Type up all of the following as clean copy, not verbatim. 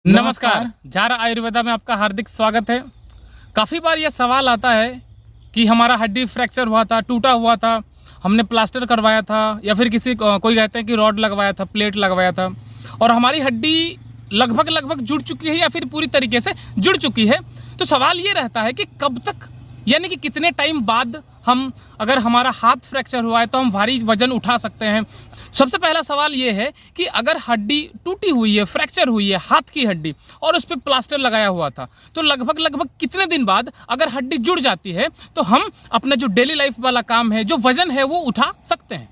नमस्कार। झारा आयुर्वेदा में आपका हार्दिक स्वागत है। काफ़ी बार यह सवाल आता है कि हमारा हड्डी फ्रैक्चर हुआ था, टूटा हुआ था, हमने प्लास्टर करवाया था या फिर कोई कहते हैं कि रॉड लगवाया था, प्लेट लगवाया था और हमारी हड्डी लगभग जुड़ चुकी है या फिर पूरी तरीके से जुड़ चुकी है। तो सवाल ये रहता है कि कब तक, यानी कि कितने टाइम बाद हम, अगर हमारा हाथ फ्रैक्चर हुआ है तो हम भारी वजन उठा सकते हैं। सबसे पहला सवाल ये है कि अगर हड्डी टूटी हुई है, फ्रैक्चर हुई है हाथ की हड्डी और उस पर प्लास्टर लगाया हुआ था, तो लगभग कितने दिन बाद अगर हड्डी जुड़ जाती है तो हम अपना जो डेली लाइफ वाला काम है, जो वजन है, वो उठा सकते हैं।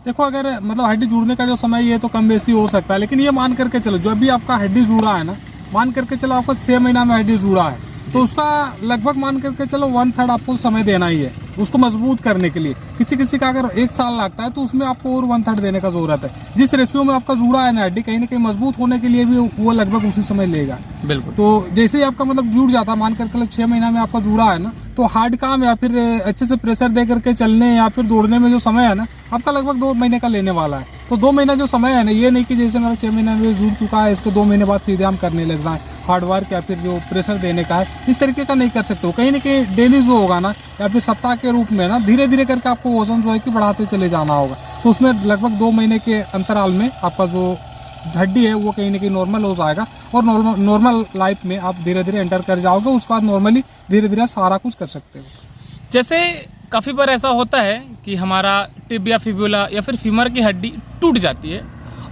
देखो, अगर मतलब हड्डी जुड़ने का जो समय है तो कम बेसी हो सकता है, लेकिन ये मान करके चलो जो अभी आपका हड्डी जुड़ा है ना, मान करके चलो आपको 6 महीना में हड्डी जुड़ा है तो उसका लगभग मान करके चलो 1/3 आपको समय देना ही है उसको मजबूत करने के लिए। किसी का अगर 1 साल लगता है तो उसमें आपको और 1/3 देने का जरूरत है। जिस रेशियो में आपका जुड़ा है ना हड्डी, कहीं ना कहीं मजबूत होने के लिए भी वो लगभग उसी समय लेगा। बिल्कुल। तो जैसे ही आपका मतलब जुड़ जाता है, मान करके 6 महीना में आपका जुड़ा है ना, तो हार्ड काम या फिर अच्छे से प्रेशर दे करके चलने या फिर दौड़ने में जो समय है ना, आपका लगभग 2 महीने का लेने वाला है। तो 2 महीना जो समय है ना, ये नहीं कि जैसे मेरा 6 महीना में जुड़ चुका है, इसके 2 महीने बाद सीधे हम करने लग जाएं हार्ड वर्क या फिर जो प्रेशर देने का है, इस तरीके का नहीं कर सकते हो। कहीं ना कहीं डेली जो होगा ना या फिर सप्ताह के रूप में ना, धीरे धीरे करके आपको वजन जो है कि बढ़ाते चले जाना होगा। तो उसमें लगभग 2 महीने के अंतराल में आपका जो हड्डी है वो कहीं ना कहीं नॉर्मल हो जाएगा और नॉर्मल लाइफ में आप धीरे धीरे एंटर कर जाओगे। उसके बाद नॉर्मली धीरे धीरे सारा कुछ कर सकते हो। जैसे काफ़ी बार ऐसा होता है कि हमारा टिबिया फिब्यूला या फिर फीमर की हड्डी टूट जाती है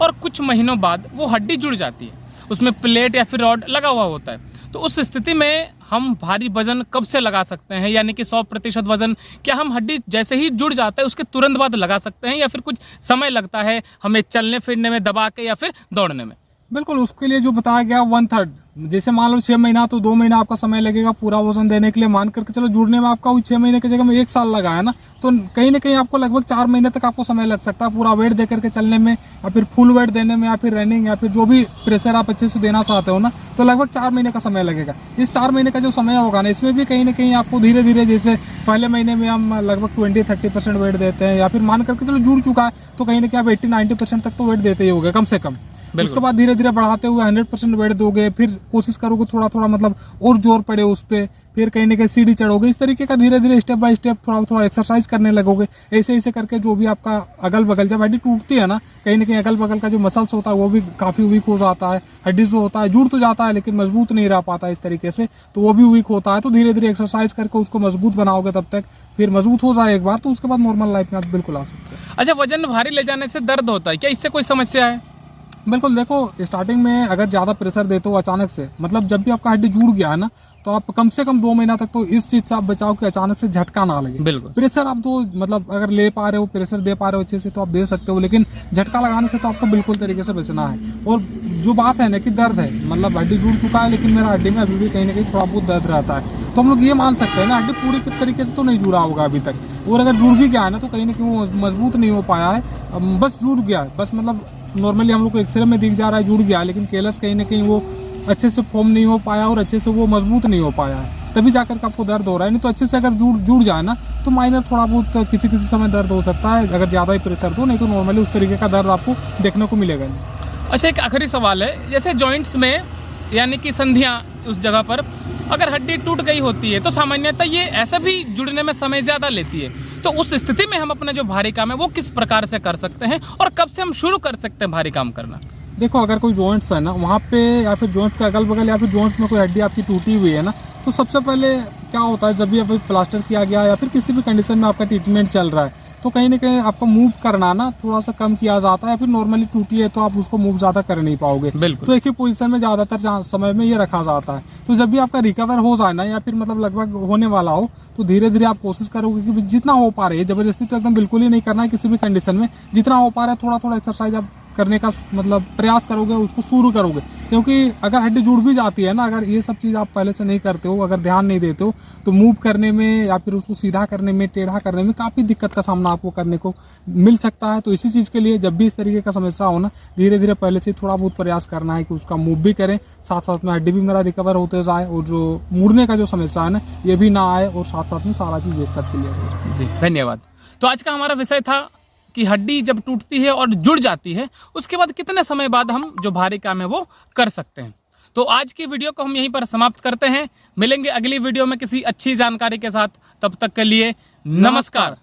और कुछ महीनों बाद वो हड्डी जुड़ जाती है, उसमें प्लेट या फिर रॉड लगा हुआ होता है। तो उस स्थिति में हम भारी वजन कब से लगा सकते हैं, यानी कि 100% वजन क्या हम हड्डी जैसे ही जुड़ जाता है उसके तुरंत बाद लगा सकते हैं या फिर कुछ समय लगता है हमें चलने फिरने में, दबा के या फिर दौड़ने में? बिल्कुल, उसके लिए जो बताया गया 1/3, जैसे मान लो 6 महीना तो 2 महीना आपका समय लगेगा पूरा वजन देने के लिए। मान करके चलो जुड़ने में आपका 6 महीने की जगह में 1 साल लगा है ना, तो कहीं ना कहीं आपको लगभग 4 महीने तक आपको समय लग सकता है पूरा वेट दे करके चलने में या फिर फुल वेट देने में या फिर रनिंग या फिर जो भी प्रेशर आप अच्छे से देना चाहते हो ना, तो लगभग 4 महीने का समय लगेगा। इस 4 महीने का जो समय होगा ना, इसमें भी कहीं ना कहीं आपको धीरे धीरे, जैसे पहले महीने में हम लगभग 20-30% वेट देते हैं या फिर मान करके चलो जुड़ चुका है तो कहीं ना कहीं आप 80-90% तक तो वेट देते ही होगे कम से कम। उसके बाद धीरे धीरे बढ़ाते हुए 100% वेट दोगे, फिर कोशिश करोगे थोड़ा मतलब और जोर पड़े उस पर, फिर कहीं ना कहीं सीढ़ी चढ़ोगे। इस तरीके का धीरे धीरे स्टेप बाय स्टेप थोड़ा एक्सरसाइज करने लगोगे। ऐसे करके जो भी आपका अगल बगल, जब हड्डी टूटती है ना, कहीं ना कहीं अगल बगल का जो मसल्स होता है वो भी काफ़ी वीक हो जाता है। हड्डी जो होता है जुड़ तो जाता है लेकिन मजबूत नहीं रह पाता इस तरीके से, तो वो भी वीक होता है। तो धीरे धीरे एक्सरसाइज करके उसको मजबूत बनाओगे, तब तक फिर मजबूत हो जाए एक बार, तो उसके बाद नॉर्मल लाइफ में आप बिल्कुल आ सकते हैं। अच्छा, वजन भारी ले जाने से दर्द होता है क्या, इससे कोई समस्या है? बिल्कुल, देखो स्टार्टिंग में अगर ज़्यादा प्रेशर देते हो अचानक से, मतलब जब भी आपका हड्डी जुड़ गया है ना, तो आप कम से कम 2 महीना तक तो इस चीज़ से आप बचाओ कि अचानक से झटका ना लगे। बिल्कुल। प्रेशर आप तो मतलब अगर ले पा रहे हो, प्रेशर दे पा रहे हो अच्छे से, तो आप दे सकते हो, लेकिन झटका लगाने से तो आपको बिल्कुल तरीके से बचना है। और जो बात है ना कि दर्द है, मतलब हड्डी जुड़ चुका है लेकिन मेरा हड्डी में अभी भी कहीं ना कहीं थोड़ा बहुत दर्द रहता है, तो हम लोग ये मान सकते हैं ना हड्डी पूरी तरीके से तो नहीं जुड़ा होगा अभी तक, और अगर जुड़ भी गया है ना तो कहीं ना कहीं वो मजबूत नहीं हो पाया है, बस जुड़ गया है। बस मतलब नॉर्मली हम लोग को एक्सरे में दिख जा रहा है जुड़ गया, लेकिन केलस कहीं ना कहीं वो अच्छे से फॉर्म नहीं हो पाया और अच्छे से वो मजबूत नहीं हो पाया है, तभी जाकर के आपको दर्द हो रहा है। नहीं तो अच्छे से अगर जुड़ जाए ना तो माइनर थोड़ा बहुत किसी समय दर्द हो सकता है, अगर ज़्यादा ही प्रेशर तो, नहीं तो नॉर्मली उस तरीके का दर्द आपको देखने को मिलेगा नहीं। अच्छा, एक आखिरी सवाल है, जैसे जॉइंट्स में, यानी कि संधियाँ, उस जगह पर अगर हड्डी टूट गई होती है तो सामान्यतः ये ऐसा भी जुड़ने में समय ज़्यादा लेती है, तो उस स्थिति में हम अपना जो भारी काम है वो किस प्रकार से कर सकते हैं और कब से हम शुरू कर सकते हैं भारी काम करना? देखो, अगर कोई जॉइंट्स है ना वहाँ पे, या फिर जॉइंट्स के अगल बगल या फिर जॉइंट्स में कोई हड्डी आपकी टूटी हुई है ना, तो सबसे पहले क्या होता है, जब भी अभी प्लास्टर किया गया या फिर किसी भी कंडीशन में आपका ट्रीटमेंट चल रहा है, तो कहीं ना कहीं आपको मूव करना ना थोड़ा सा कम किया जाता है, या फिर नॉर्मली टूटी है तो आप उसको मूव ज़्यादा कर नहीं पाओगे। बिल्कुल। तो एक ही पोजीशन में ज़्यादातर समय में ये रखा जाता है। तो जब भी आपका रिकवर हो जाए ना, या फिर मतलब लगभग होने वाला हो, तो धीरे धीरे आप कोशिश करोगे कि जितना हो पा रही है, जबरदस्ती तो एकदम बिल्कुल ही नहीं करना है किसी भी कंडीशन में, जितना हो पा रहा है थोड़ा एक्सरसाइज आप करने का मतलब प्रयास करोगे, उसको शुरू करोगे। क्योंकि अगर हड्डी जुड़ भी जाती है ना, अगर ये सब चीज़ आप पहले से नहीं करते हो, अगर ध्यान नहीं देते हो, तो मूव करने में या फिर उसको सीधा करने में, टेढ़ा करने में काफ़ी दिक्कत का सामना आपको करने को मिल सकता है। तो इसी चीज़ के लिए जब भी इस तरीके का समस्या हो ना, धीरे धीरे पहले से थोड़ा बहुत प्रयास करना है कि उसका मूव भी करें, साथ साथ में हड्डी भी मेरा रिकवर होते जाए और जो मुड़ने का जो समस्या है ना ये भी ना आए, और साथ साथ में सारा चीज़ एक साथ क्लियर हो जाए। जी, धन्यवाद। तो आज का हमारा विषय था कि हड्डी जब टूटती है और जुड़ जाती है उसके बाद कितने समय बाद हम जो भारी काम है वो कर सकते हैं। तो आज की वीडियो को हम यहीं पर समाप्त करते हैं। मिलेंगे अगली वीडियो में किसी अच्छी जानकारी के साथ। तब तक के लिए नमस्कार।